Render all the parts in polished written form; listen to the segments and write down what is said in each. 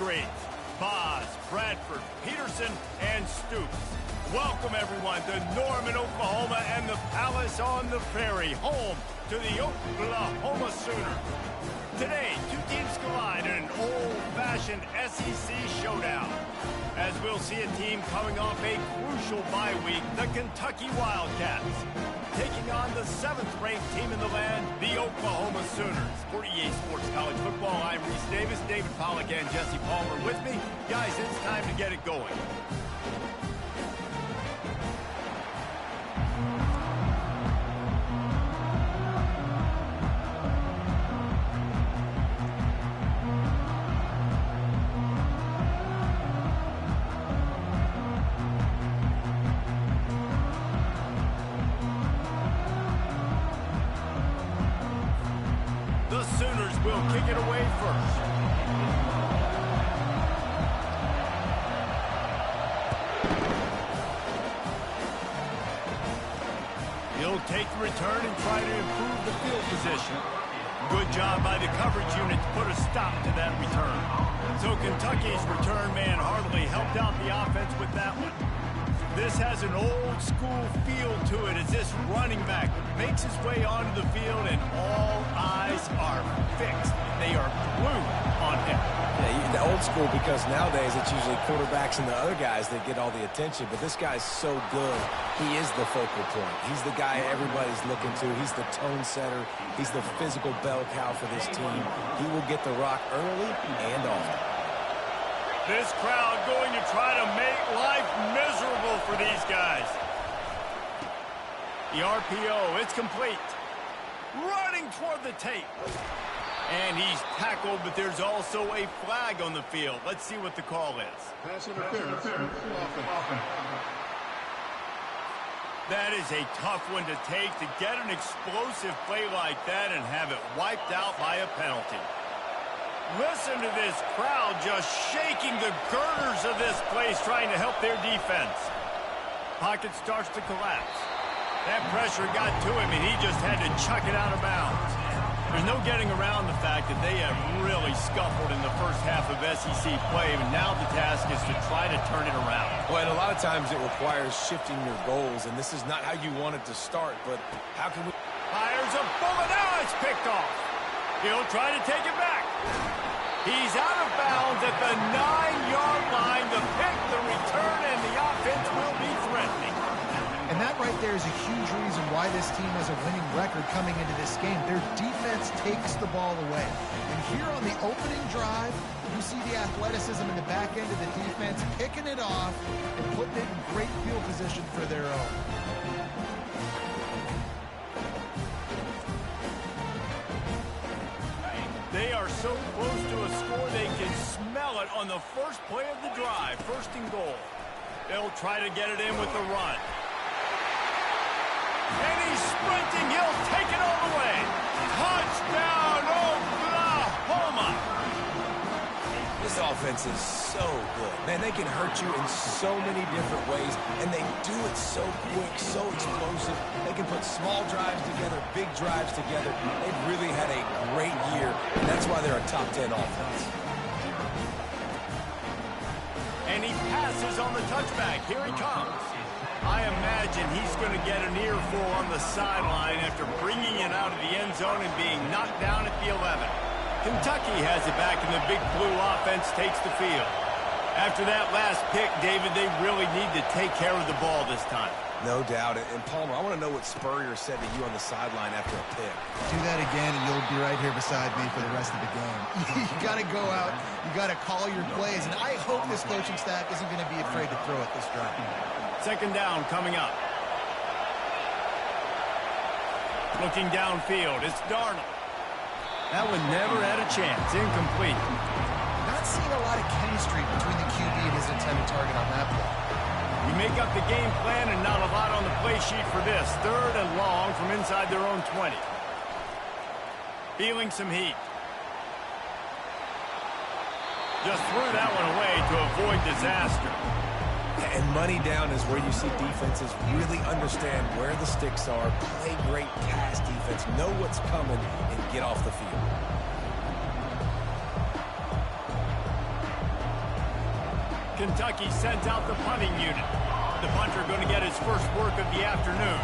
greats, Boz, Bradford, Peterson, and Stoops. Welcome, everyone, to Norman, Oklahoma, and the Palace on the Prairie, home to the Oklahoma Sooners. Today, two teams collide in an old-fashioned SEC showdown. As we'll see a team coming off a crucial bye week, the Kentucky Wildcats, taking on the 7th-ranked team in the land, the Oklahoma Sooners. For EA Sports College Football, I'm Reese Davis, David Pollack, and Jesse Palmer with me. Guys, it's time to get it going. The Sooners will kick it away first. He'll take the return and try to improve the field position. Good job by the coverage unit to put a stop to that return. So Kentucky's return man hardly helped out the offense with that one. This has an old-school feel to it as this running back makes his way onto the field and all eyes are fixed. They are glued on him. Yeah, the old school, because nowadays it's usually quarterbacks and the other guys that get all the attention, but this guy's so good. He is the focal point. He's the guy everybody's looking to. He's the tone setter. He's the physical bell cow for this team. He will get the rock early and often. This crowd going to try to make life miserable for these guys. The RPO, it's complete. Running toward the tape. And he's tackled, but there's also a flag on the field. Let's see what the call is. Pass interference. That is a tough one to take, to get an explosive play like that and have it wiped out by a penalty. Listen to this crowd just shaking the girders of this place, trying to help their defense. Pocket starts to collapse. That pressure got to him, and he just had to chuck it out of bounds. There's no getting around the fact that they have really scuffled in the first half of SEC play, and now the task is to try to turn it around. Well, and a lot of times it requires shifting your goals, and this is not how you want it to start, but how can we... Fires a bullet. Now it's picked off. He'll try to take it back. He's out of bounds at the 9-yard line. The pick, the return, and the offense will be threatening. And that right there is a huge reason why this team has a winning record coming into this game. Their defense takes the ball away. And here on the opening drive, you see the athleticism in the back end of the defense picking it off and putting it in great field position for their own. They are so close to a score they can smell it on the first play of the drive. First and goal. They'll try to get it in with the run. And he's sprinting. He'll take it all the way. Touchdown, Oklahoma! This offense is so good. Man, they can hurt you in so many different ways, and they do it so quick, so explosive. They can put small drives together, big drives together. They've really had a great year, and that's why they're a top 10 offense. And he passes on the touchback. Here he comes. I imagine he's going to get an earful on the sideline after bringing it out of the end zone and being knocked down at the 11. Kentucky has it back, and the Big Blue offense takes the field. After that last pick, David, they really need to take care of the ball this time. No doubt. And Palmer, I want to know what Spurrier said to you on the sideline after a pick. Do that again, and you'll be right here beside me for the rest of the game. You got to go out. You got to call your plays, and I hope this coaching staff isn't going to be afraid to throw it this drive. Second down coming up. Looking downfield, it's Darnold. That one never had a chance. Incomplete. Not seeing a lot of chemistry between the QB and his intended target on that play. You make up the game plan and not a lot on the play sheet for this. Third and long from inside their own 20. Feeling some heat. Just threw that one away to avoid disaster. And money down is where you see defenses really understand where the sticks are, play great pass defense, know what's coming, and get off the field. Kentucky sends out the punting unit. The punter going to get his first work of the afternoon.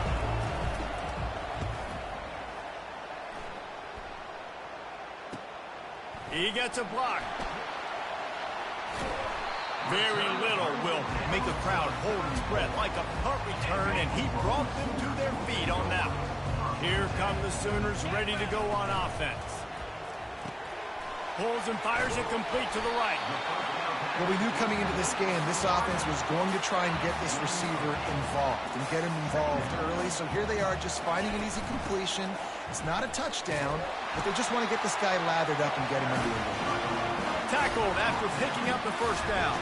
He gets a block. Very little will make a crowd hold its breath like a punt return, and he brought them to their feet on that one. Here come the Sooners ready to go on offense. Pulls and fires it complete to the right. Well, we knew coming into this game, this offense was going to try and get this receiver involved and get him involved early. So here they are just finding an easy completion. It's not a touchdown, but they just want to get this guy lathered up and get him into the game. Tackled after picking up the first down.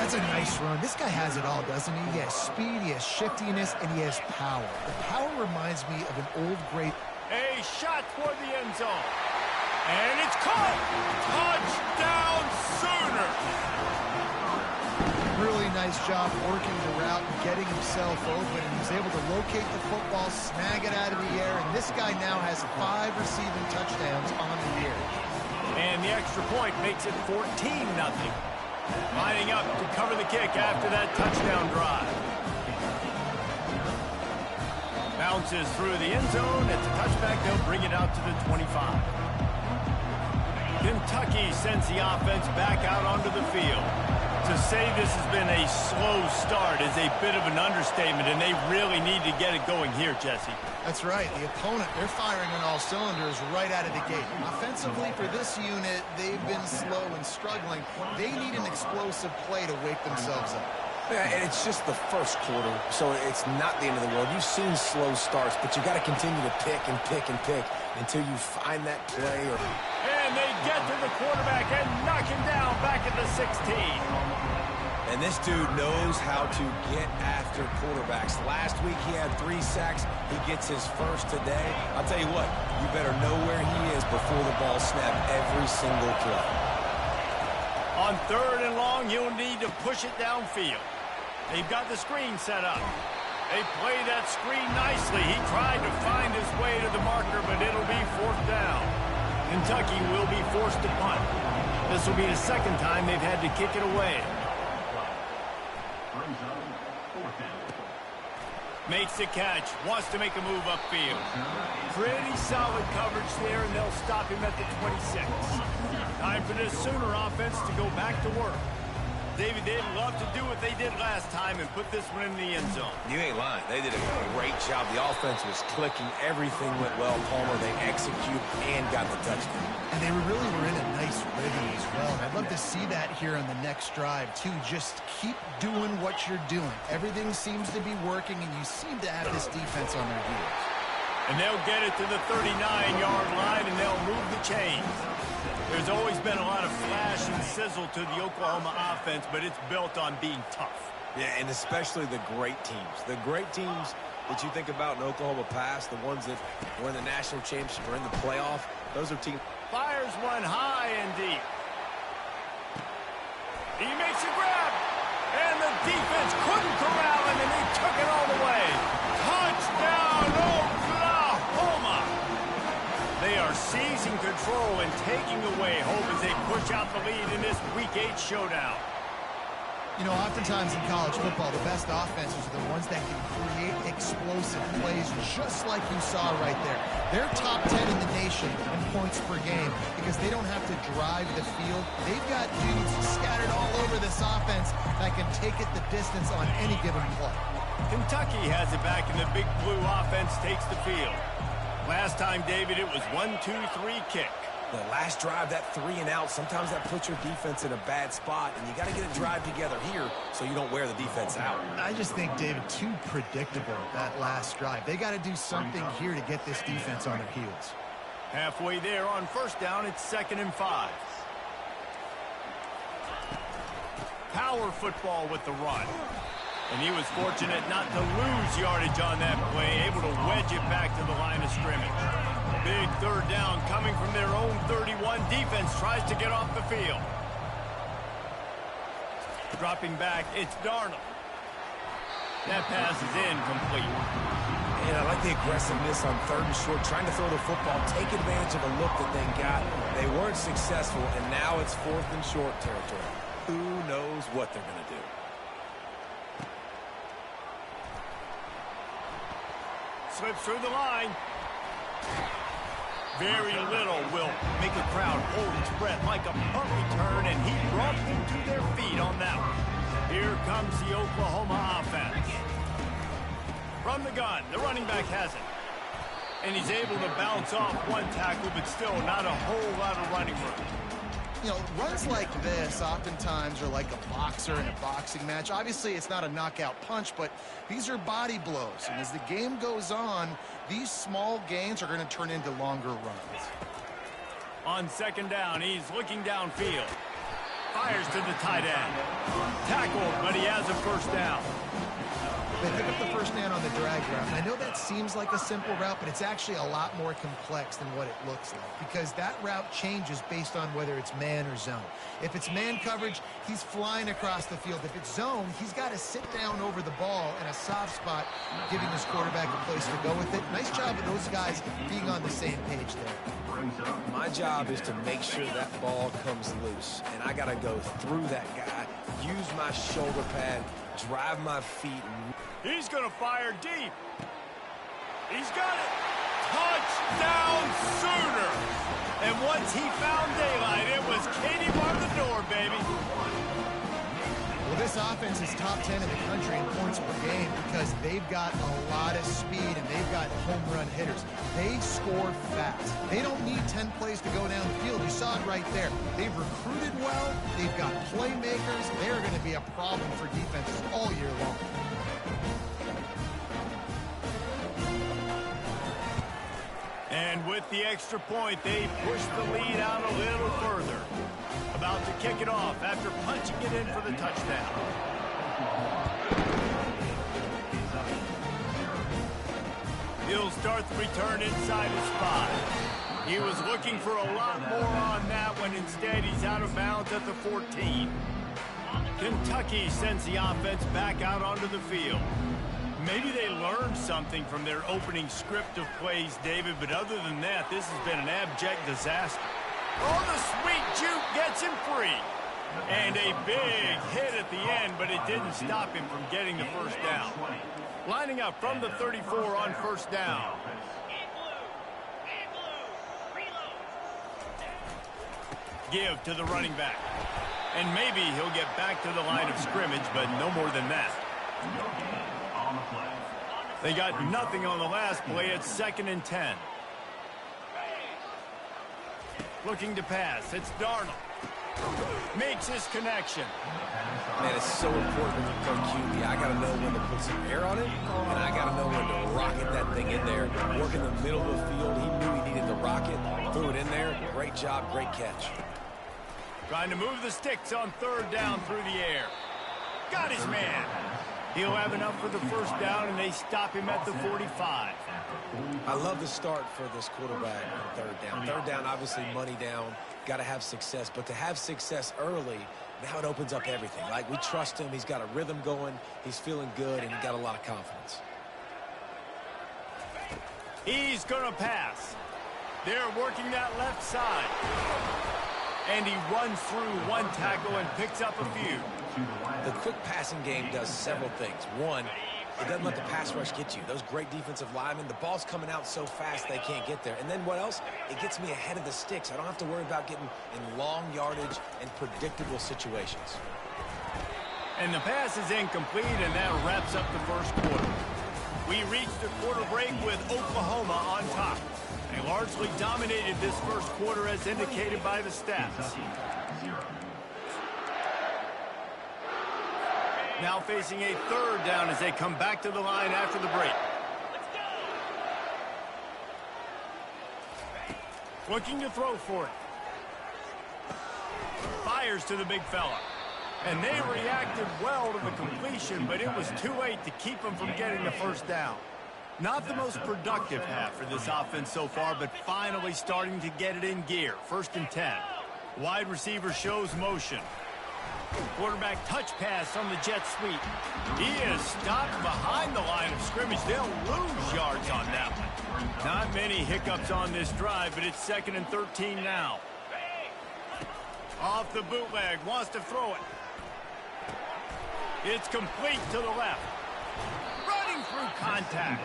That's a nice run. This guy has it all, doesn't he? He has speed, he has shiftiness, and he has power. The power reminds me of an old great... A shot toward the end zone. And it's caught! Touchdown Sooners! Really nice job working the route and getting himself open. And he was able to locate the football, snag it out of the air, and this guy now has 5 receiving touchdowns on the year. And the extra point makes it 14-0. Lining up to cover the kick after that touchdown drive. Bounces through the end zone. It's a touchback. They'll bring it out to the 25. Kentucky sends the offense back out onto the field. To say this has been a slow start is a bit of an understatement, and they really need to get it going here, Jesse. That's right. The opponent, they're firing on all cylinders right out of the gate. Offensively, for this unit, they've been slow and struggling. They need an explosive play to wake themselves up. Yeah, and it's just the first quarter, so it's not the end of the world. You've seen slow starts, but you got to continue to pick and pick and pick until you find that play. And they get to the quarterback and knock him down back at the 16. And this dude knows how to get after quarterbacks. Last week he had 3 sacks. He gets his first today. I'll tell you what, you better know where he is before the ball snapped every single play. On 3rd and long, you'll need to push it downfield. They've got the screen set up. They play that screen nicely. He tried to find his way to the marker, but it'll be 4th down. Kentucky will be forced to punt. This will be the 2nd time they've had to kick it away. Makes the catch. Wants to make a move upfield. Pretty solid coverage there, and they'll stop him at the 26. Time for the Sooner offense to go back to work. David, they'd love to do what they did last time and put this one in the end zone. You ain't lying. They did a great job. The offense was clicking. Everything went well. Palmer, they executed and got the touchdown. And they really were in a nice rhythm as well. And I'd love to see that here on the next drive, too. Just keep doing what you're doing. Everything seems to be working, and you seem to have this defense on their heels. And they'll get it to the 39-yard line, and they'll move the chains. There's always been a lot of flash and sizzle to the Oklahoma offense, but it's built on being tough. Yeah, and especially the great teams. The great teams that you think about in Oklahoma past, the ones that were in the national championship or in the playoff, those are teams. Fires one high and deep. He makes a grab, and the defense couldn't corral him, and they took it all the way. Touchdown, Oklahoma! They are seizing control and taking away hope as they push out the lead in this Week 8 showdown. You know, oftentimes in college football, the best offenses are the ones that can create explosive plays, just like you saw right there. They're top 10 in the nation in points per game because they don't have to drive the field. They've got dudes scattered all over this offense that can take it the distance on any given play. Kentucky has it back, and the Big Blue offense takes the field. Last time, David, it was 1-2-3 kick. The last drive, that 3-and-out, sometimes that puts your defense in a bad spot, and you got to get a drive together here so you don't wear the defense out. I just think, David, too predictable, that last drive. They got to do something here to get this defense on their heels. Halfway there on 1st down, it's 2nd and 5. Power football with the run. And he was fortunate not to lose yardage on that play, able to wedge it back to the line of scrimmage. Big 3rd down coming from their own 31. Defense tries to get off the field. Dropping back, it's Darnold. That pass is incomplete. And I like the aggressiveness on 3rd and short, trying to throw the football, take advantage of a look that they got. They weren't successful, and now it's 4th and short territory. Who knows what they're going to do? Slips through the line. Very little will make a crowd hold its breath like a punt return, and he brought them to their feet on that one. Here comes the Oklahoma offense. From the gun, the running back has it. And he's able to bounce off one tackle, but still not a whole lot of running room. You know, runs like this oftentimes are like a boxer in a boxing match. Obviously, it's not a knockout punch, but these are body blows. And as the game goes on, these small gains are going to turn into longer runs. On second down, he's looking downfield. Fires to the tight end. Tackled, but he has a first down. They pick up the first down on the drag route. And I know that seems like a simple route, but it's actually a lot more complex than what it looks like, because that route changes based on whether it's man or zone. If it's man coverage, he's flying across the field. If it's zone, he's got to sit down over the ball in a soft spot, giving his quarterback a place to go with it. Nice job of those guys being on the same page there. My job is to make sure that ball comes loose, and I got to go through that guy, use my shoulder pad, drive my feet. He's going to fire deep. He's got it. Touchdown Sooner. And once he found daylight, it was Katie bar the door, baby. Well, this offense is top 10 in the country in points per game because they've got a lot of speed and they've got home run hitters. They score fast. They don't need 10 plays to go down the field. You saw it right there. They've recruited well. They've got playmakers. They're going to be a problem for defenses all year long. And with the extra point, they push the lead out a little further. About to kick it off after punching it in for the touchdown. He'll start the return inside his 5. He was looking for a lot more on that one. Instead, he's out of bounds at the 14. Kentucky sends the offense back out onto the field. Maybe they learned something from their opening script of plays, David, but other than that, this has been an abject disaster. Oh, the sweet juke gets him free. And a big hit at the end, but it didn't stop him from getting the first down. Lining up from the 34 on first down. Give to the running back. And maybe he'll get back to the line of scrimmage, but no more than that. They got nothing on the last play. It's 2nd and 10. Looking to pass. It's Darnold. Makes his connection. Man, it's so important when you play QB. I got to know when to put some air on it, and I got to know when to rocket that thing in there. Work in the middle of the field. He knew he needed the rocket. Threw it in there. Great job. Great catch. Trying to move the sticks on 3rd down through the air. Got his man. He'll have enough for the first down, and they stop him at the 45. I love the start for this quarterback on 3rd down. 3rd down, obviously, money down. Got to have success. But to have success early, now it opens up everything. Like, we trust him. He's got a rhythm going. He's feeling good, and he got a lot of confidence. He's going to pass. They're working that left side. And he runs through one tackle and picks up a few. The quick passing game does several things. One, it doesn't let the pass rush get you. Those great defensive linemen, the ball's coming out so fast they can't get there. And then what else? It gets me ahead of the sticks. I don't have to worry about getting in long yardage and predictable situations. And the pass is incomplete, and that wraps up the first quarter. We reached the quarter break with Oklahoma on top. They largely dominated this first quarter as indicated by the stats. Now facing a 3rd down as they come back to the line after the break. Looking to throw for it. Fires to the big fella. And they reacted well to the completion, but it was too late to keep them from getting the first down. Not the most productive half for this offense so far, but finally starting to get it in gear. 1st and 10. Wide receiver shows motion. Quarterback touch pass on the jet sweep. He is stopped behind the line of scrimmage. They'll lose yards on that one. Not many hiccups on this drive, but it's 2nd and 13 now. Off the bootleg, wants to throw it. It's complete to the left. Running through contact.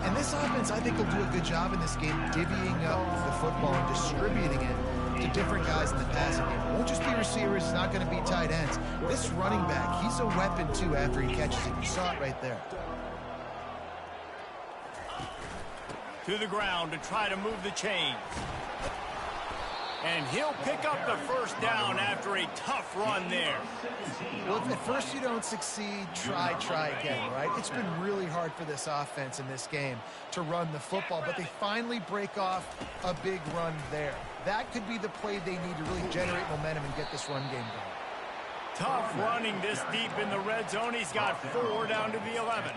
And this offense, I think, will do a good job in this game divvying up the football and distributing it to different guys in the passing game. It won't just be receivers. It's not going to be tight ends. This running back, he's a weapon, too, after he catches it. You saw it right there. To the ground to try to move the chains. And he'll pick up the first down after a tough run there. Well, if at first you don't succeed, try again, right? It's been really hard for this offense in this game to run the football, but they finally break off a big run there. That could be the play they need to really generate momentum and get this run game going. Tough running this deep in the red zone. He's got 4 down to the 11.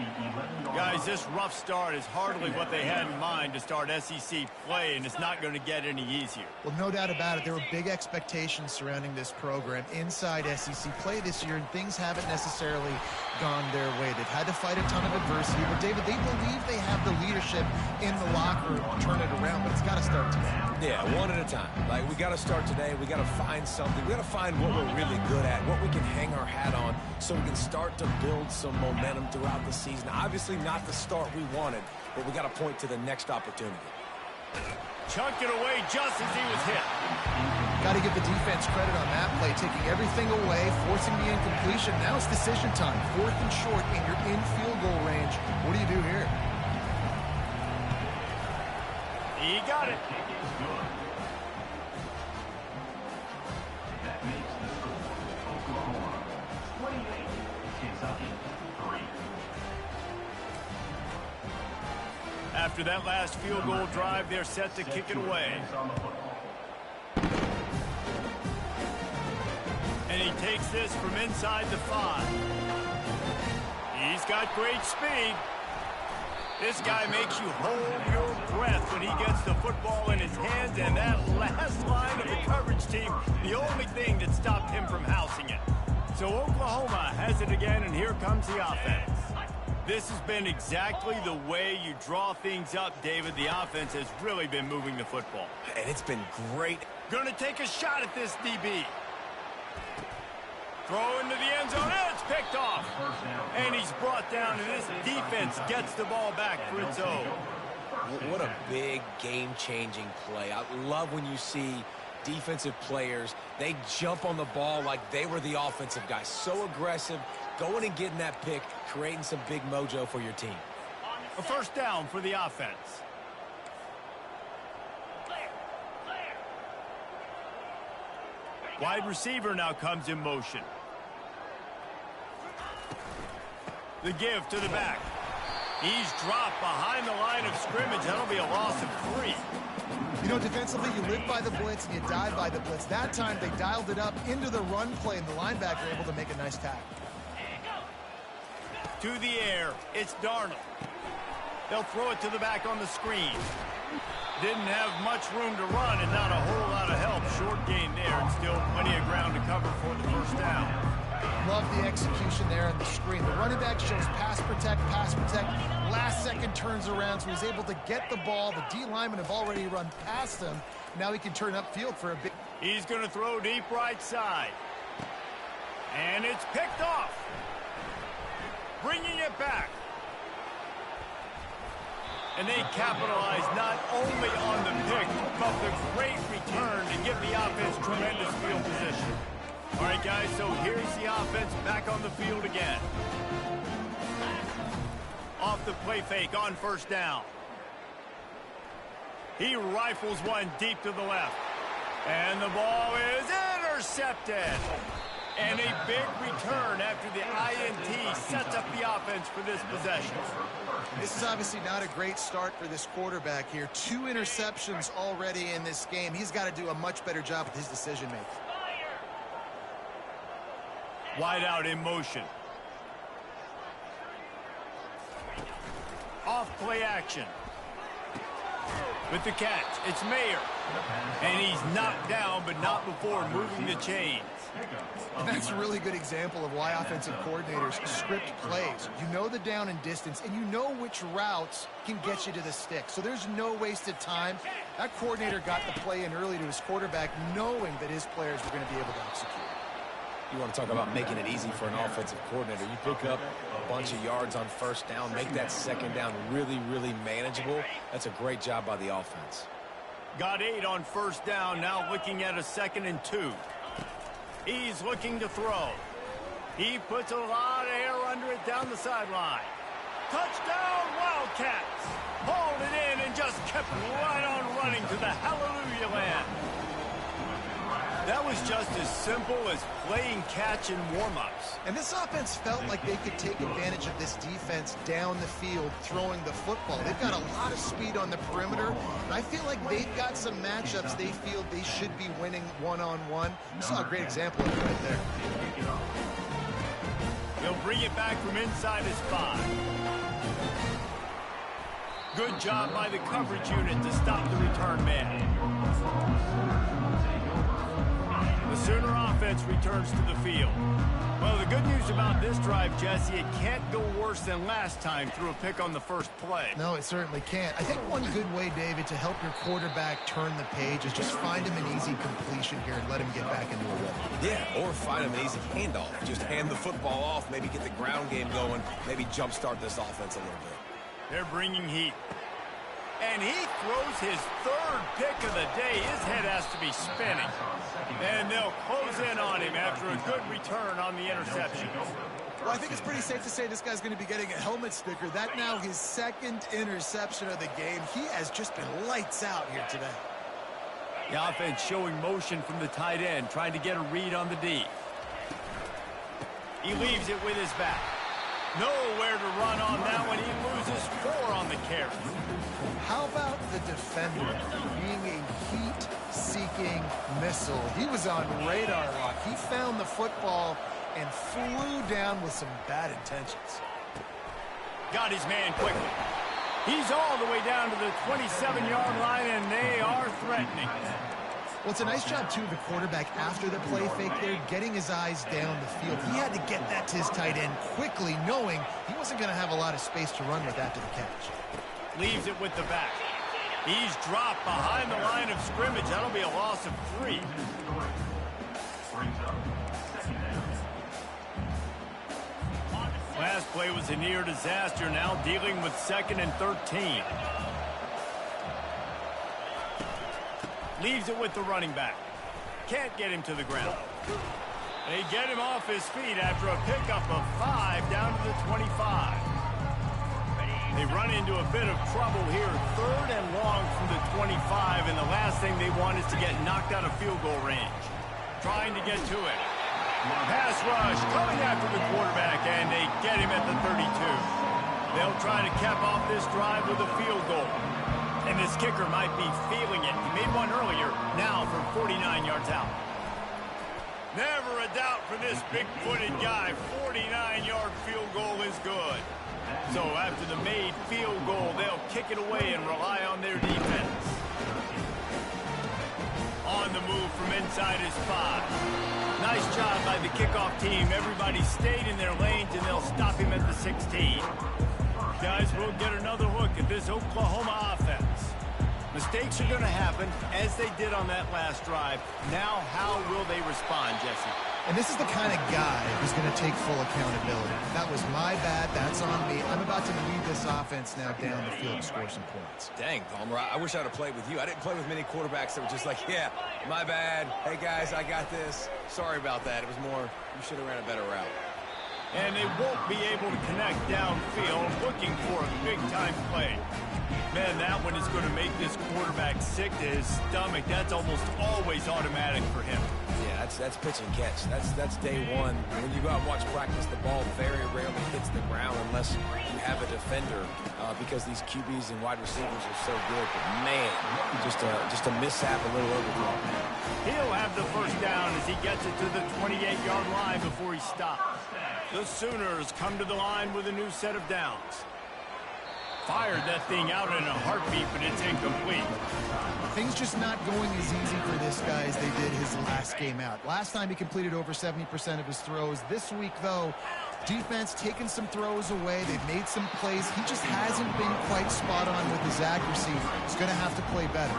Guys, this rough start is hardly what they had in mind to start SEC play, and it's not going to get any easier. Well, no doubt about it. There were big expectations surrounding this program inside SEC play this year, and things haven't necessarily gone their way. They've had to fight a ton of adversity, but, David, they believe they have the leadership in the locker room to turn it around, but it's got to start today. Yeah, one at a time. Like, we got to start today. We got to find something. We got to find what we're really good at, what we can hang our hat on so we can start to build some momentum throughout the season. Obviously not the start we wanted, but we got to point to the next opportunity. Chunked it away just as he was hit. Got to give the defense credit on that play, taking everything away, forcing the incompletion. Now it's decision time. 4th and short, and you're in field goal range. What do you do here? He got it. After that last field goal drive, they're set to kick it away. And he takes this from inside the 5. He's got great speed. This guy makes you hold your breath when he gets the football in his hands, and that last line of the coverage team, the only thing that stopped him from housing it. So Oklahoma has it again, and here comes the offense. This has been exactly the way you draw things up, David. The offense has really been moving the football. And it's been great. Going to take a shot at this DB. Throw into the end zone, and it's picked off. And he's brought down, and this defense gets the ball back for its own. What a big game-changing play. I love when you see defensive players, they jump on the ball like they were the offensive guys. So aggressive, going and getting that pick, creating some big mojo for your team. A first down for the offense. Wide receiver now comes in motion. The give to the back. He's dropped behind the line of scrimmage. That'll be a loss of 3. You know, defensively, you live by the blitz and you die by the blitz. That time, they dialed it up into the run play, and the linebacker able to make a nice tackle. To the air, it's Darnold. They'll throw it to the back on the screen. Didn't have much room to run and not a whole lot of help. Short gain there and still plenty of ground to cover for the first down. Love the execution there on the screen. The running back shows pass protect. Last second turns around, so he's able to get the ball. The D linemen have already run past him. Now he can turn upfield for a big... He's going to throw deep right side. And it's picked off. Bringing it back. And they capitalize not only on the pick, but the great return to give the offense tremendous field position. All right, guys, so here's the offense back on the field again. Off the play fake on first down. He rifles one deep to the left. And the ball is intercepted. And a big return after the INT sets up the offense for this possession. This is obviously not a great start for this quarterback here. 2 interceptions already in this game. He's got to do a much better job with his decision-making. Wide out in motion. Off play action. With the catch, it's Mayer. And he's knocked down, but not before moving the chains. And that's a really good example of why offensive coordinators script plays. You know the down and distance, and you know which routes can get you to the stick. So there's no wasted time. That coordinator got the play in early to his quarterback, knowing that his players were going to be able to execute. You want to talk about making it easy for an offensive coordinator. You pick up a bunch of yards on first down, make that second down really, really manageable. That's a great job by the offense. Got 8 on first down, now looking at a 2nd and 2. He's looking to throw. He puts a lot of air under it down the sideline. Touchdown, Wildcats! Hauled it in and just kept right on running to the hallelujah land. That was just as simple as playing catch in warm-ups. And this offense felt like they could take advantage of this defense down the field throwing the football. They've got a lot of speed on the perimeter, and I feel like they've got some matchups they feel they should be winning one-on-one. You saw a great example of it right there. He'll bring it back from inside his 5. Good job by the coverage unit to stop the return man. The Sooner offense returns to the field. Well, the good news about this drive, Jesse, it can't go worse than last time through a pick on the first play. No, it certainly can't. I think one good way, David, to help your quarterback turn the page is just find him an easy completion here and let him get back into a rhythm. Yeah, or find him an easy handoff. Just hand the football off, maybe get the ground game going, maybe jumpstart this offense a little bit. They're bringing heat. And he throws his 3rd pick of the day. His head has to be spinning. And they'll close in on him after a good return on the interception. Well, I think it's pretty safe to say this guy's going to be getting a helmet sticker. That now his 2nd interception of the game. He has just been lights out here today. The offense showing motion from the tight end, trying to get a read on the D. He leaves it with his back. Nowhere to run on that one. He loses 4 on the carry. How about the defender being a heat-seeking missile? He was on radar lock. He found the football and flew down with some bad intentions. Got his man quickly. He's all the way down to the 27-yard line, and they are threatening. Well, it's a nice job, too, of the quarterback after the play fake there, getting his eyes down the field. He had to get that to his tight end quickly, knowing he wasn't going to have a lot of space to run with after the catch. Leaves it with the back. He's dropped behind the line of scrimmage. That'll be a loss of 3. Last play was a near disaster, now dealing with 2nd and 13. Leaves it with the running back. Can't get him to the ground. They get him off his feet after a pickup of 5 down to the 25. They run into a bit of trouble here, 3rd and long from the 25, and the last thing they want is to get knocked out of field goal range. Trying to get to it. Pass rush coming after the quarterback, and they get him at the 32. They'll try to cap off this drive with a field goal. And this kicker might be feeling it. He made one earlier, now from 49 yards out. Never a doubt for this big-footed guy. 49-yard field goal is good. So after the made field goal, they'll kick it away and rely on their defense. On the move from inside his 5. Nice job by the kickoff team. Everybody stayed in their lanes, and they'll stop him at the 16. Guys, we'll get another look at this Oklahoma offense. Mistakes are going to happen, as they did on that last drive. Now, how will they respond, Jesse? And this is the kind of guy who's going to take full accountability. That was my bad. That's on me. I'm about to lead this offense now down the field to score some points. Dang, Palmer, I wish I would have played with you. I didn't play with many quarterbacks that were just like, yeah, my bad. Hey, guys, I got this. Sorry about that. It was more, you should have ran a better route. And they won't be able to connect downfield, looking for a big-time play. Man, that one is going to make this quarterback sick to his stomach. That's almost always automatic for him. Yeah, that's pitch and catch. That's day one. When you go out and watch practice, the ball very rarely hits the ground unless you have a defender because these QBs and wide receivers are so good. But, man, just a mishap, a little overthrown. He'll have the first down as he gets it to the 28-yard line before he stops. The Sooners come to the line with a new set of downs. fired that thing out in a heartbeat, but it's incomplete. Things just not going as easy for this guy as they did his last game out. Last time he completed over 70% of his throws. This week, though, defense taking some throws away. They've made some plays. He just hasn't been quite spot on with his accuracy. He's going to have to play better.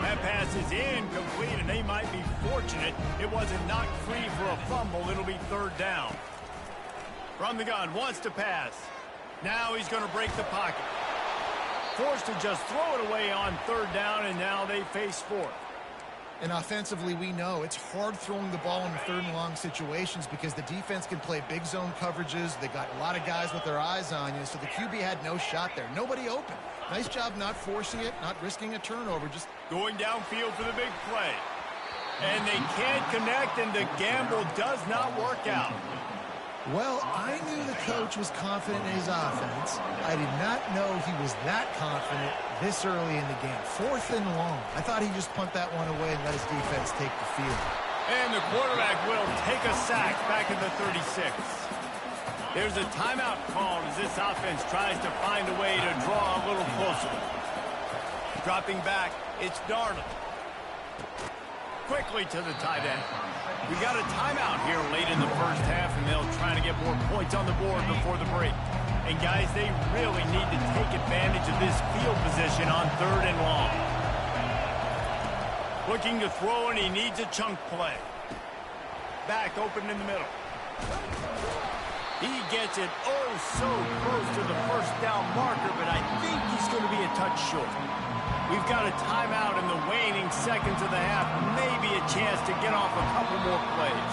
That pass is incomplete, and they might be fortunate it wasn't knocked free for a fumble. It'll be third down. From the gun, wants to pass. Now he's going to break the pocket. Forced to just throw it away on third down, and now they face fourth. And offensively, we know it's hard throwing the ball in third and long situations because the defense can play big zone coverages. They got a lot of guys with their eyes on you, so the QB had no shot there. Nobody open. Nice job not forcing it, not risking a turnover. Just going downfield for the big play. And they can't connect, and the gamble does not work out. Well, I knew the coach was confident in his offense. I did not know he was that confident this early in the game. Fourth and long. I thought he'd just punt that one away and let his defense take the field. And the quarterback will take a sack back at the 36. There's a timeout called as this offense tries to find a way to draw a little closer. Dropping back, it's Darnold. Quickly to the tight end. We got a timeout here late in the first half, and they'll try to get more points on the board before the break. And guys, they really need to take advantage of this field position on third and long. Looking to throw, and he needs a chunk play. Back open in the middle. He gets it oh so close to the first down marker, but I think he's going to be a touch short. We've got a timeout in the waning seconds of the half. Maybe a chance to get off a couple more plays.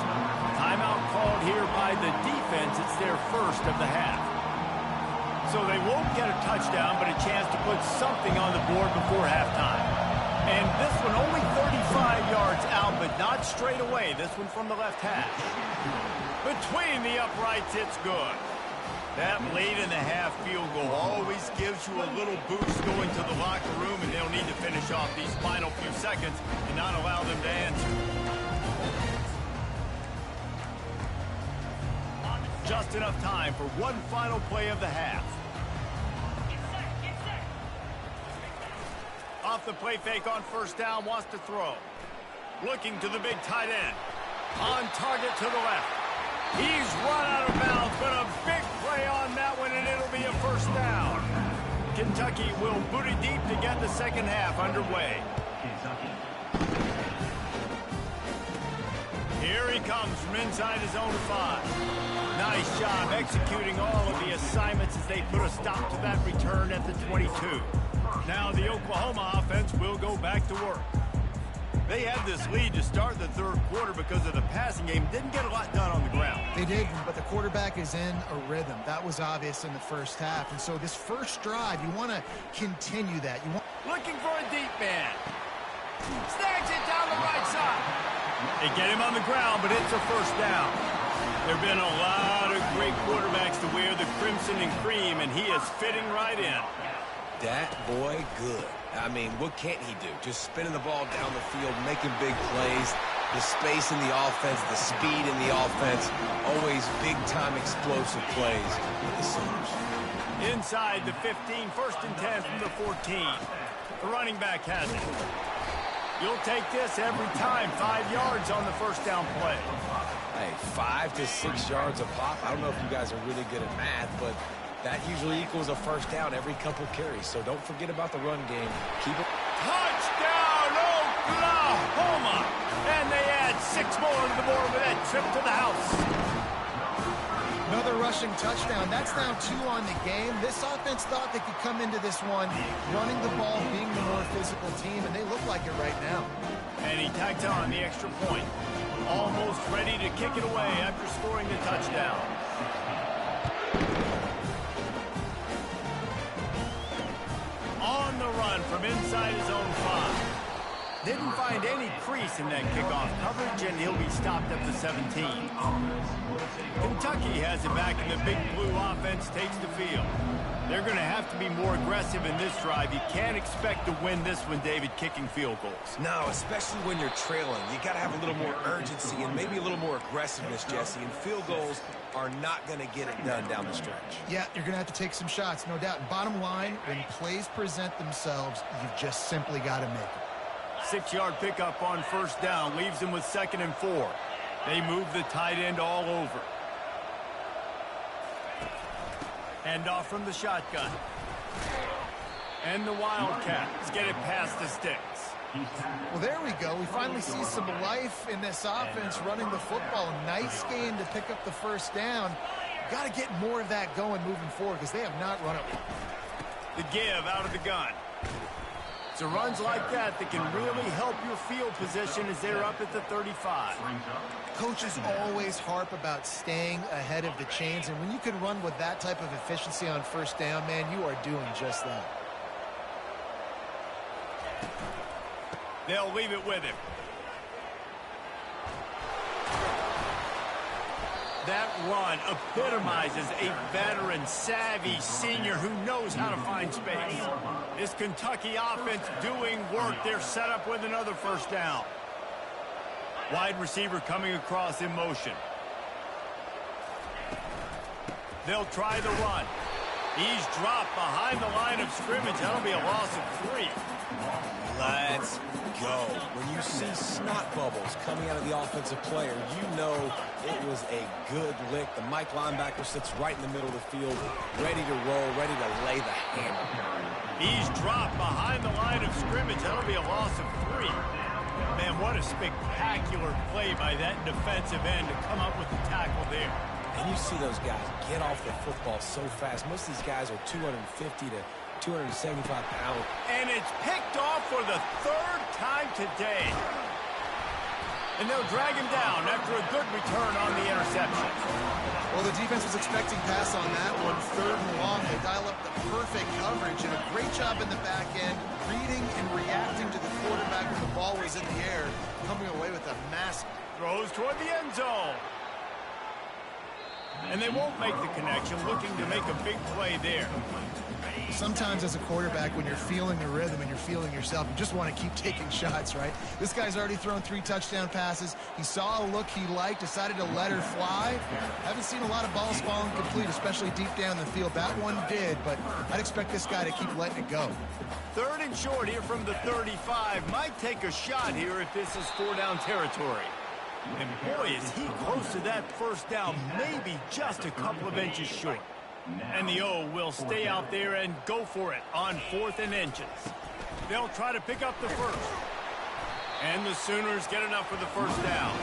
Timeout called here by the defense. It's their first of the half. So they won't get a touchdown, but a chance to put something on the board before halftime. And this one only 35 yards out, but not straight away. This one from the left hash. Between the uprights, it's good. That late in the half field goal always gives you a little boost going to the locker room, and they'll need to finish off these final few seconds and not allow them to answer. Just enough time for one final play of the half. Off the play fake on first down, wants to throw. Looking to the big tight end. On target to the left. He's run out of bounds, but a big play on that one, and it'll be a first down. Kentucky will boot it deep to get the second half underway. Here he comes from inside his own 5. Nice job executing all of the assignments as they put a stop to that return at the 22. Now the Oklahoma offense will go back to work. They had this lead to start the third quarter because of the passing game. Didn't get a lot done on the ground. They did, but the quarterback is in a rhythm. That was obvious in the first half. And so this first drive, you want to continue that. Looking for a deep man. Snags it down the right side. They get him on the ground, but it's a first down. There have been a lot of great quarterbacks to wear the crimson and cream, and he is fitting right in. That boy good. I mean, what can't he do? Just spinning the ball down the field, making big plays. The space in the offense, the speed in the offense. Always big-time explosive plays for the Sooners. Inside the 15, first and 10 from the 14. The running back has it. You'll take this every time. 5 yards on the first down play. Hey, 5 to 6 yards a pop. I don't know if you guys are really good at math, but that usually equals a first down every couple carries. So don't forget about the run game. Keep it. Touchdown, Oklahoma! And they add 6 more to the board with that trip to the house. Another rushing touchdown. That's now 2 on the game. This offense thought they could come into this one running the ball, being the more physical team, and they look like it right now. And he tacked on the extra point. Almost ready to kick it away after scoring the touchdown. On the run from inside his own 5. Didn't find any crease in that kickoff coverage, and he'll be stopped at the 17. Kentucky has it back, and the Big Blue offense takes the field. They're going to have to be more aggressive in this drive. You can't expect to win this one, David, kicking field goals. No, especially when you're trailing. You got to have a little more urgency and maybe a little more aggressiveness, Jesse. And field goals are not going to get it done down the stretch. Yeah, you're going to have to take some shots, no doubt. And bottom line, when plays present themselves, you've just simply got to make them. 6-yard pickup on first down leaves them with 2nd and 4. They move the tight end all over. Hand off from the shotgun. And the Wildcats get it past the sticks. Well, there we go. We finally see some life in this offense running the football. Nice game to pick up the first down. Got to get more of that going moving forward because they have not run it. The give out of the gun. So runs like that can really help your field position as they're up at the 35. Coaches always harp about staying ahead of the chains, and when you can run with that type of efficiency on first down, man, you are doing just that. They'll leave it with him. That run epitomizes a veteran, savvy senior who knows how to find space. This Kentucky offense doing work. They're set up with another first down. Wide receiver coming across in motion. They'll try the run. He's dropped behind the line of scrimmage. That'll be a loss of 3. Let's go. When you see snot bubbles coming out of the offensive player, you know it was a good lick. The Mike linebacker sits right in the middle of the field, ready to roll, ready to lay the hammer. He's dropped behind the line of scrimmage. That'll be a loss of 3. Man, what a spectacular play by that defensive end to come up with the tackle there. And you see those guys get off the football so fast. Most of these guys are 250 to 275 pounds. And it's picked off for the 3rd time today. And they'll drag him down after a good return on the interception. Well, the defense was expecting pass on that one. 3rd and long. They dial up the perfect coverage and a great job in the back end, reading and reacting to the quarterback when the ball was in the air, coming away with a massive. Throws toward the end zone. And they won't make the connection, looking to make a big play there. Sometimes as a quarterback, when you're feeling the rhythm and you're feeling yourself, you just want to keep taking shots, right? This guy's already thrown 3 touchdown passes. He saw a look he liked, decided to let her fly. Haven't seen a lot of balls falling complete, especially deep down the field. That one did, but I'd expect this guy to keep letting it go. 3rd and short here from the 35. Might take a shot here if this is 4-down territory. And boy, is he close to that first down, maybe just a couple of inches short. And the O will stay out there and go for it on 4th and inches. They'll try to pick up the first. And the Sooners get enough for the first down.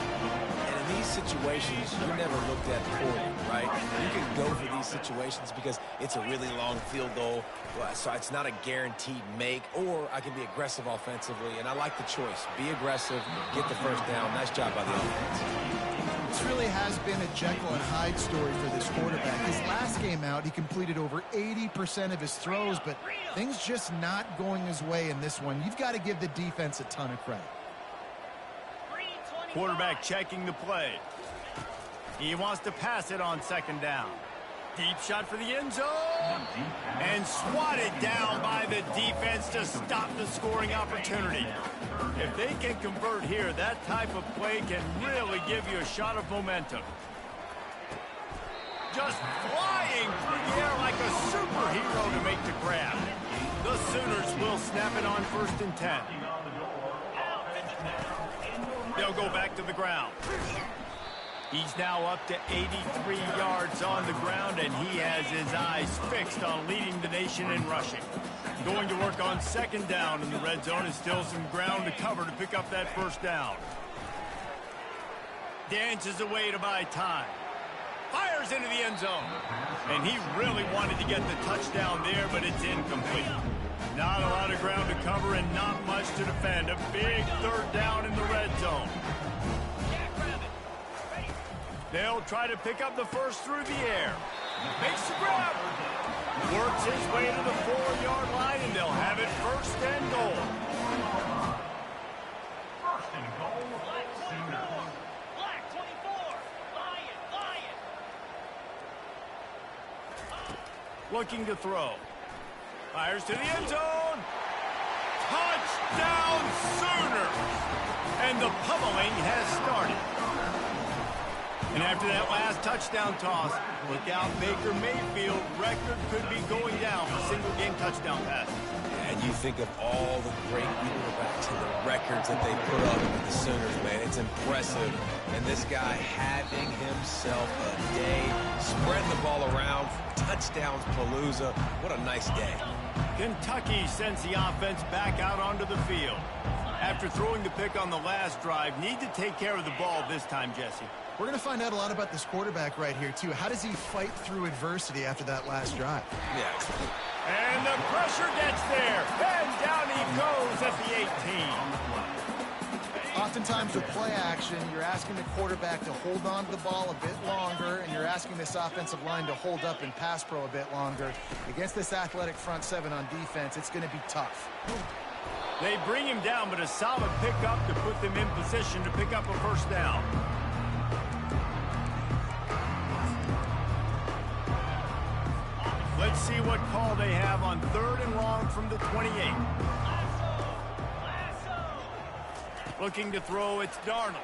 And in these situations, you're never looked at poorly, right? You can go for these situations because it's a really long field goal, so it's not a guaranteed make, or I can be aggressive offensively, and I like the choice. Be aggressive, get the first down. Nice job by the offense. This really has been a Jekyll and Hyde story for this quarterback. His last game out, he completed over 80% of his throws, but things just not going his way in this one. You've got to give the defense a ton of credit. Quarterback checking the play. He wants to pass it on 2nd down. Deep shot for the end zone. And swatted down by the defense to stop the scoring opportunity. If they can convert here, that type of play can really give you a shot of momentum. Just flying through the air like a superhero to make the grab. The Sooners will snap it on 1st and 10. They'll go back to the ground. He's now up to 83 yards on the ground, and he has his eyes fixed on leading the nation in rushing. Going to work on 2nd down in the red zone. Is still some ground to cover to pick up that first down. Dances away to buy time. Fires into the end zone. And he really wanted to get the touchdown there, but it's incomplete. Not a lot of ground to cover and not much to defend. A big 3rd down in the red zone. They'll try to pick up the first through the air. Makes the grab. Works his way to the 4-yard line, and they'll have it 1st and goal. Looking to throw. Fires to the end zone. Touchdown Sooners! And the pummeling has started. And after that last touchdown toss, look out, Baker Mayfield record could be going down for single-game touchdown passes. And you think of all the great quarterbacks and the records that they put up with the Sooners, man. It's impressive. And this guy having himself a day, spreading the ball around, touchdowns palooza. What a nice day. Kentucky sends the offense back out onto the field. After throwing the pick on the last drive, need to take care of the ball this time, Jesse. We're going to find out a lot about this quarterback right here, too. How does he fight through adversity after that last drive? Yeah. And the pressure gets there. And down he goes at the 18. Oftentimes with play action, you're asking the quarterback to hold on to the ball a bit longer, and you're asking this offensive line to hold up in pass pro a bit longer. Against this athletic front seven on defense, it's going to be tough. They bring him down, but a solid pickup to put them in position to pick up a first down. Let's see what call they have on 3rd and long from the 28. Looking to throw, it's Darnold.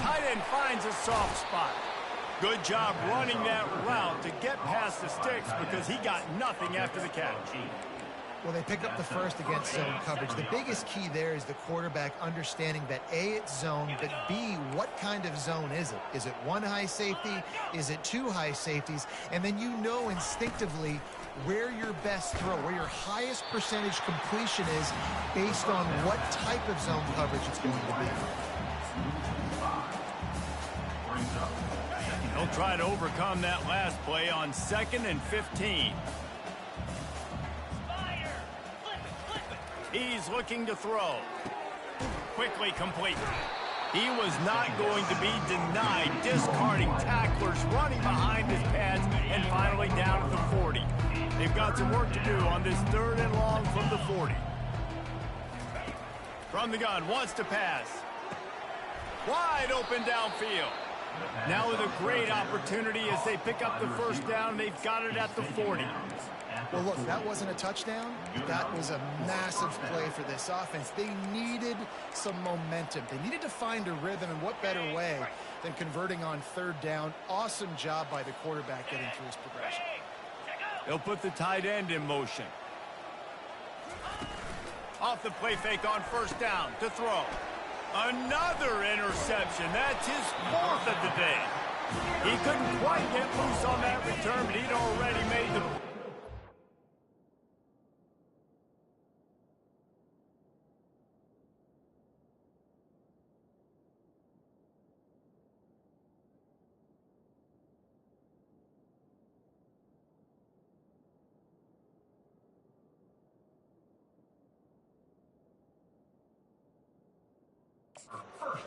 Tight end finds a soft spot. Good job running that route to get past the sticks because he got nothing after the catch. Well, they pick up the first against zone coverage. The biggest key there is the quarterback understanding that A, it's zone, but B, what kind of zone is it? Is it one high safety? Is it two high safeties? And then you know instinctively where your best throw, where your highest percentage completion is based on what type of zone coverage it's going to be. He'll try to overcome that last play on 2nd and 15. He's looking to throw. Quickly complete. He was not going to be denied, discarding tacklers, running behind his pads, and finally down at the 40. They've got some work to do on this 3rd and long from the 40. From the gun, wants to pass. Wide open downfield. Now with a great opportunity as they pick up the first down, they've got it at the 40. Well, look, that wasn't a touchdown. That was a massive play for this offense. They needed some momentum. They needed to find a rhythm, and what better way than converting on 3rd down. Awesome job by the quarterback getting through his progression. They'll put the tight end in motion. Off the play fake on 1st down to throw. Another interception. That's his 4th of the day. He couldn't quite get loose on that return, but he'd already made the...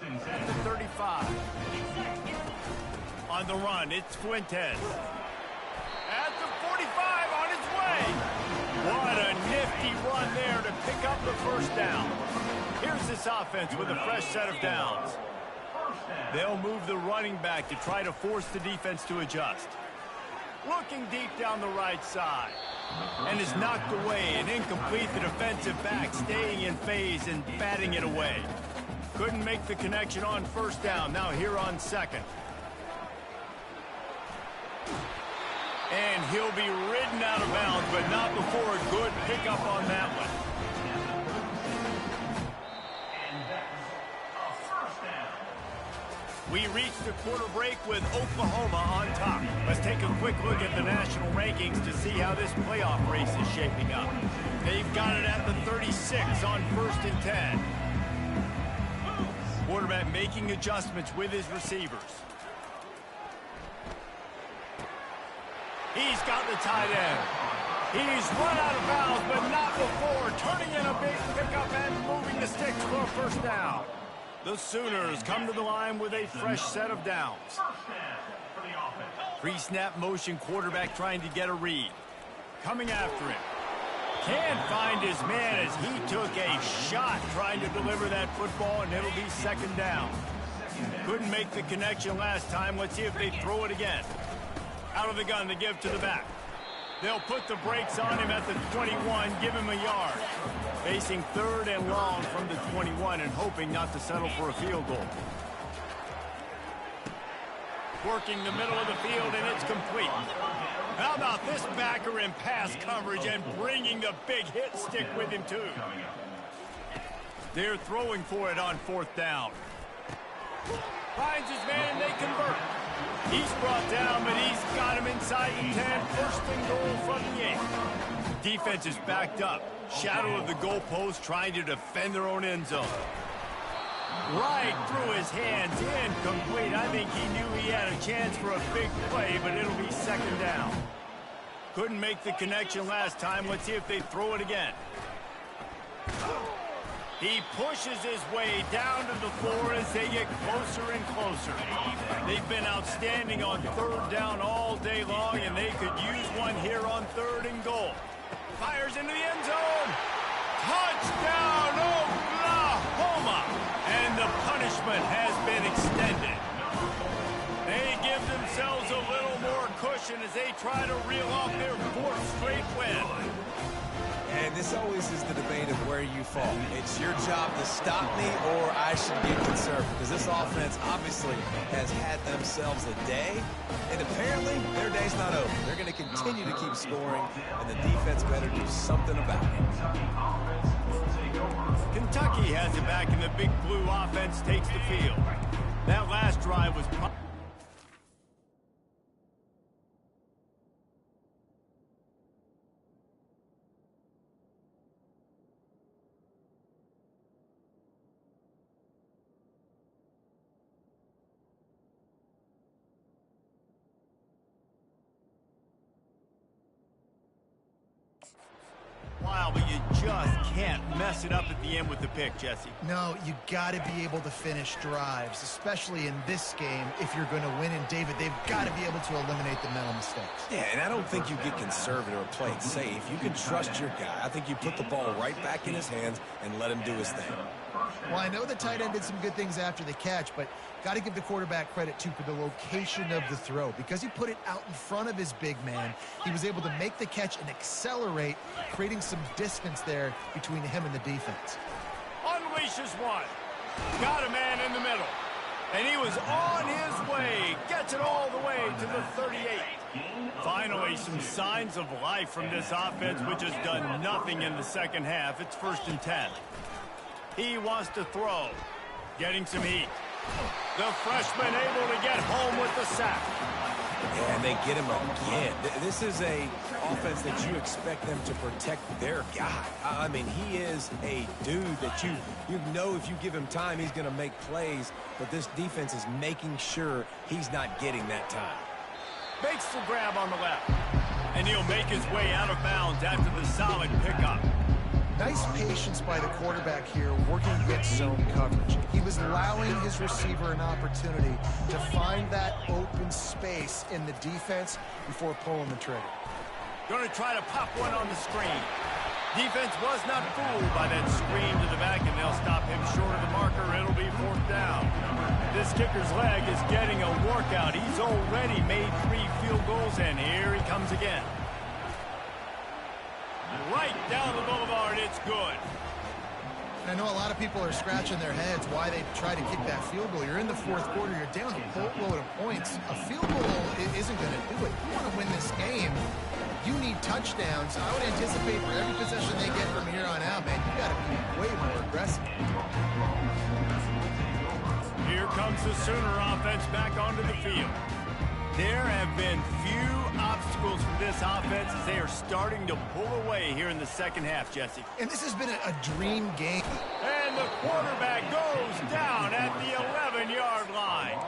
At the 35. On the run, it's Fuentes. At the 45, on his way. What a nifty run there to pick up the first down. Here's this offense with a fresh set of downs. They'll move the running back to try to force the defense to adjust. Looking deep down the right side. And is knocked away and incomplete. The defensive back staying in phase and batting it away. Couldn't make the connection on 1st down. Now here on 2nd. And he'll be ridden out of bounds, but not before a good pickup on that one. We reach the quarter break with Oklahoma on top. Let's take a quick look at the national rankings to see how this playoff race is shaping up. They've got it at the 36 on 1st and 10. Quarterback making adjustments with his receivers. He's got the tight end. He's run out of bounds, but not before. Turning in a big pickup and moving the sticks for a first down. The Sooners come to the line with a fresh set of downs. Pre-snap motion, quarterback trying to get a read. Coming after him. Can't find his man as he took a shot trying to deliver that football, and it'll be 2nd down. Couldn't make the connection last time. Let's see if they throw it again. Out of the gun to give to the back. They'll put the brakes on him at the 21, give him a yard. Facing 3rd and long from the 21 and hoping not to settle for a field goal. Working the middle of the field, and it's complete. How about this backer in pass coverage and bringing the big hit stick with him, too. They're throwing for it on 4th down. Finds his man, they convert. He's brought down, but he's got him inside the 10. 1st and goal from the 8. Defense is backed up. Shadow of the goalpost, trying to defend their own end zone. Right through his hands, incomplete. I think he knew he had a chance for a big play, but it'll be 2nd down. Couldn't make the connection last time. Let's see if they throw it again. He pushes his way down to the floor as they get closer and closer. They've been outstanding on 3rd down all day long, and they could use one here on 3rd and goal. Fires into the end zone. Touchdown, Oklahoma! And the punishment has been extended. They give themselves a little more cushion as they try to reel off their 4th straight win. And this always is the debate of where you fall. It's your job to stop me, or I should get conservative. Because this offense obviously has had themselves a day, and apparently their day's not over. They're going to continue to keep scoring, and the defense better do something about it. Kentucky has it back, and the big blue offense takes the field. That last drive was... Wow, but you just can't mess it up at the end with the pick, Jesse. No, you got to be able to finish drives, especially in this game. If you're going to win, and David, they've got to be able to eliminate the mental mistakes. Yeah, and I don't think you get conservative or play it safe. You can trust your guy. I think you put the ball right back in his hands and let him do his thing. Well, I know the tight end did some good things after the catch, but got to give the quarterback credit, too, for the location of the throw. Because he put it out in front of his big man, he was able to make the catch and accelerate, creating some distance there between him and the defense. Unleashes one. Got a man in the middle. And he was on his way. Gets it all the way to the 38. Finally, some signs of life from this offense, which has done nothing in the second half. It's 1st and 10. He wants to throw. Getting some heat. The freshman able to get home with the sack. And they get him again. This is a offense that you expect them to protect their guy. I mean, he is a dude that you know if you give him time, he's going to make plays. But this defense is making sure he's not getting that time. Makes the grab on the left. And he'll make his way out of bounds after the solid pickup. Nice patience by the quarterback here, working against zone coverage. He was allowing his receiver an opportunity to find that open space in the defense before pulling the trigger. Going to try to pop one on the screen. Defense was not fooled by that screen to the back, and they'll stop him short of the marker. It'll be 4th down. This kicker's leg is getting a workout. He's already made 3 field goals, and here he comes again. Right down the boulevard, it's good. I know a lot of people are scratching their heads why they try to kick that field goal. You're in the 4th quarter. You're down a boatload of points. A field goal isn't going to do it. You want to win this game, you need touchdowns. I would anticipate for every possession they get from here on out, man, you got to be way more aggressive. Here comes the Sooner offense back onto the field. There have been few obstacles for this offense as they are starting to pull away here in the second half, Jesse. And this has been a dream game. And the quarterback goes down at the 11-yard line.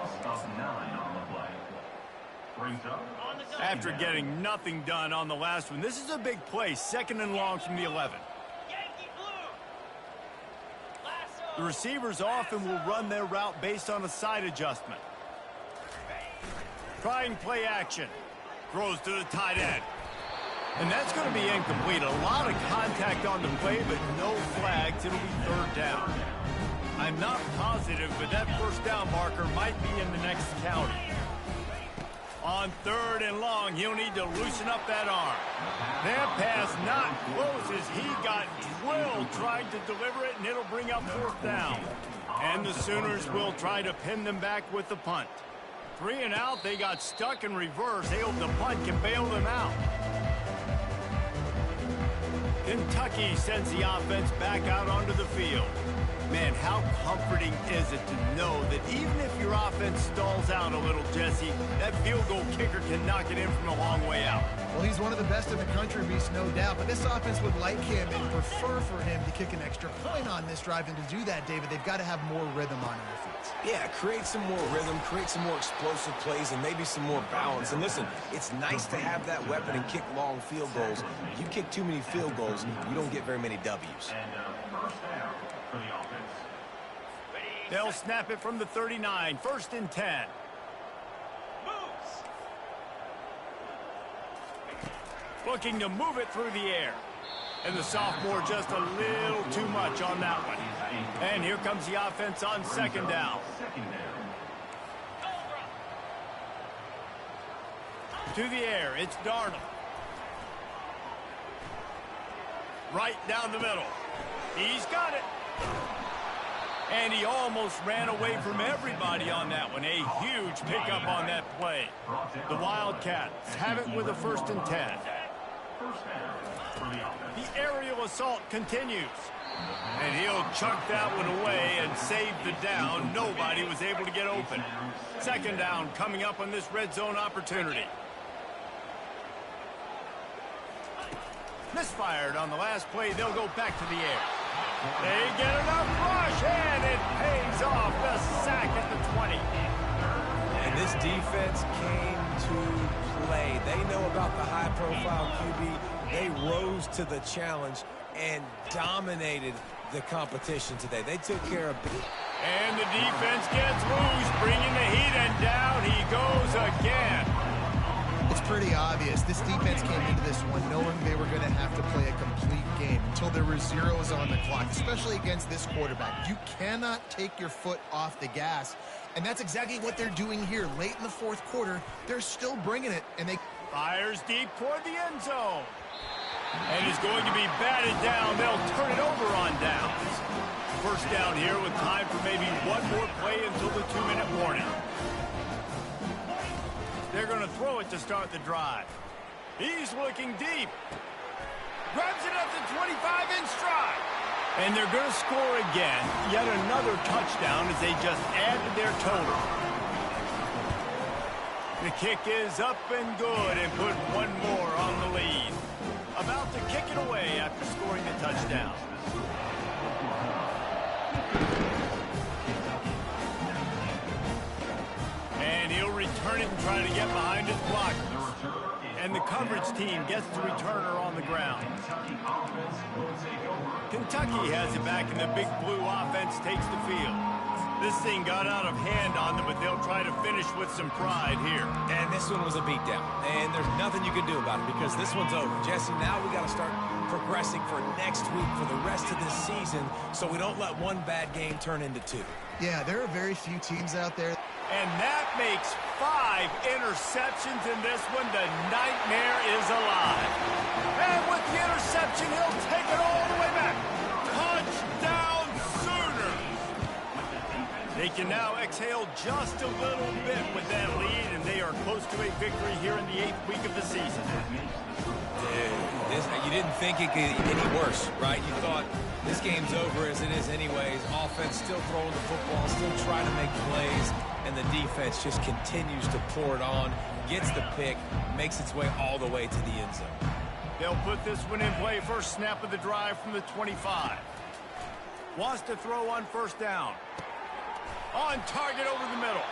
After getting nothing done on the last one, this is a big play, 2nd and long from the 11. The receivers often will run their route based on a side adjustment. Trying play action. Throws to the tight end. And that's going to be incomplete. A lot of contact on the play, but no flags. It'll be 3rd down. I'm not positive, but that 1st down marker might be in the next county. On 3rd and long, he'll need to loosen up that arm. That pass not close as he got drilled trying to deliver it, and it'll bring up 4th down. And the Sooners will try to pin them back with the punt. 3 and out, they got stuck in reverse. They hope the punt can bail them out. Kentucky sends the offense back out onto the field. Man, how comforting is it to know that even if your offense stalls out a little, Jesse, that field goal kicker can knock it in from a long way out. Well, he's one of the best in the country, Beast, no doubt. But this offense would like him and prefer for him to kick an extra point on this drive. And to do that, David, they've got to have more rhythm on offense. Yeah, create some more rhythm, create some more explosive plays, and maybe some more balance. And listen, it's nice to have that weapon and kick long field goals. If you kick too many field goals, you don't get very many W's. They'll snap it from the 39, 1st and 10. Looking to move it through the air. And the sophomore just a little too much on that one. And here comes the offense on 2nd down. To the air, it's Darnold. Right down the middle. He's got it. And he almost ran away from everybody on that one. A huge pickup on that play. The Wildcats have it with a 1st and 10. The aerial assault continues. And he'll chuck that one away and save the down. Nobody was able to get open. 2nd down coming up on this red zone opportunity. Misfired on the last play. They'll go back to the air. They get enough rush, and it pays off. The sack at the 20. And this defense came to play. They know about the high-profile QB. They rose to the challenge and dominated the competition today. They took care of it. And the defense gets loose, bringing the heat, and down he goes again. It's pretty obvious. This defense came into this one knowing they were going to have to play a complete game until there were zeros on the clock, especially against this quarterback. You cannot take your foot off the gas, and that's exactly what they're doing here. Late in the 4th quarter, they're still bringing it, and they fires deep toward the end zone. And is going to be batted down. They'll turn it over on downs. 1st down here with time for maybe one more play until the 2-minute warning. They're going to throw it to start the drive. He's looking deep. Grabs it at the 25 in stride. And they're going to score again. Yet another touchdown as they just added their total. The kick is up and good and put one more on the lead. About to kick it away after scoring the touchdown. And he'll return it and try to get behind his blocker. And the coverage team gets the returner on the ground. Kentucky has it back, and the big blue offense takes the field. This thing got out of hand on them, but they'll try to finish with some pride here. And this one was a beatdown. And there's nothing you can do about it because this one's over. Jesse, now we got to start progressing for next week for the rest of this season so we don't let one bad game turn into 2. Yeah, there are very few teams out there. And that makes 5 interceptions in this one. The nightmare is alive. And with the interception, he'll take it all the way back. Touchdown Sooners! They can now exhale just a little bit with that lead, and they are close to a victory here in the 8th week of the season. You didn't think it could get any worse, right? You thought this game's over as it is anyways. Offense still throwing the football, still trying to make plays, and the defense just continues to pour it on, gets the pick, makes its way all the way to the end zone. They'll put this one in play. First snap of the drive from the 25. Wants to throw on 1st down. On target over the middle.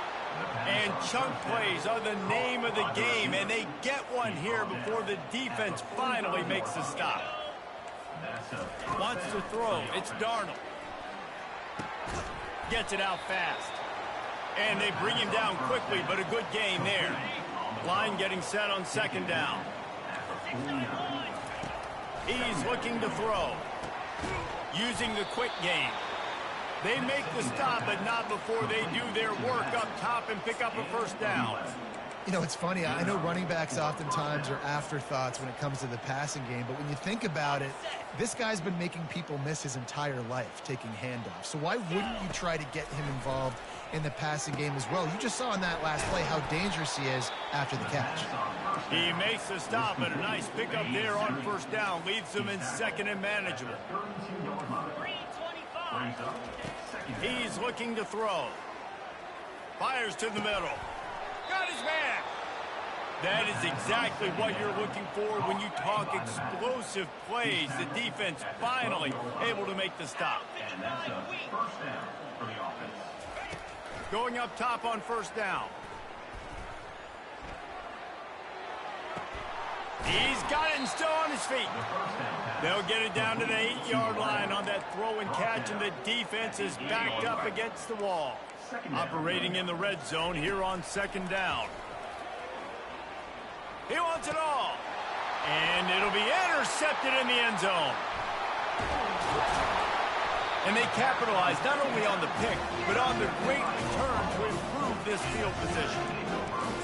And chunk plays are the name of the game, and they get one here before the defense finally makes the stop. Wants to throw. It's Darnold. Gets it out fast. And they bring him down quickly, but a good gain there. Line getting set on 2nd down. He's looking to throw. Using the quick game. They make the stop, but not before they do their work up top and pick up a 1st down. You know, it's funny. I know running backs oftentimes are afterthoughts when it comes to the passing game, but when you think about it, this guy's been making people miss his entire life taking handoffs. So why wouldn't you try to get him involved in the passing game as well? You just saw in that last play how dangerous he is after the catch. He makes the stop, and a nice pickup there on first down. Leaves them in second and manageable. He's looking to throw. Fires to the middle. Got his man. That is exactly what you're looking for when you talk explosive plays. The defense finally able to make the stop. And that's a first down for the offense. Going up top on first down. He's got it and still on his feet. They'll get it down to the 8-yard line on that throw and catch, and the defense is backed up against the wall. Operating in the red zone here on second down. He wants it all. And it'll be intercepted in the end zone. And they capitalize not only on the pick, but on the great return to improve this field position.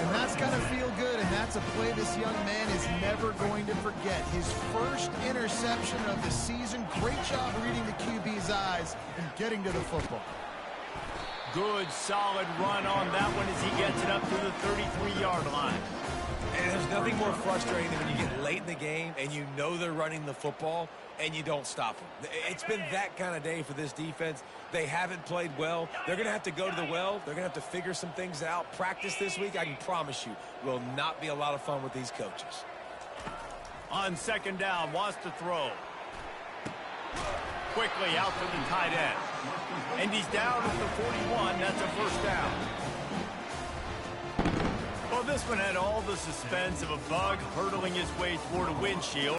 And that's got to feel good, and that's a play this young man is never going to forget. His first interception of the season. Great job reading the QB's eyes and getting to the football. Good, solid run on that one as he gets it up to the 33-yard line. And there's nothing more frustrating than when you get late in the game and you know they're running the football and you don't stop them. It's been that kind of day for this defense. They haven't played well. They're going to have to go to the well. They're going to have to figure some things out. Practice this week, I can promise you, will not be a lot of fun with these coaches. On second down, wants to throw. Quickly out to the tight end. And he's down at the 41. That's a first down. Well, this one had all the suspense of a bug hurtling his way toward a windshield.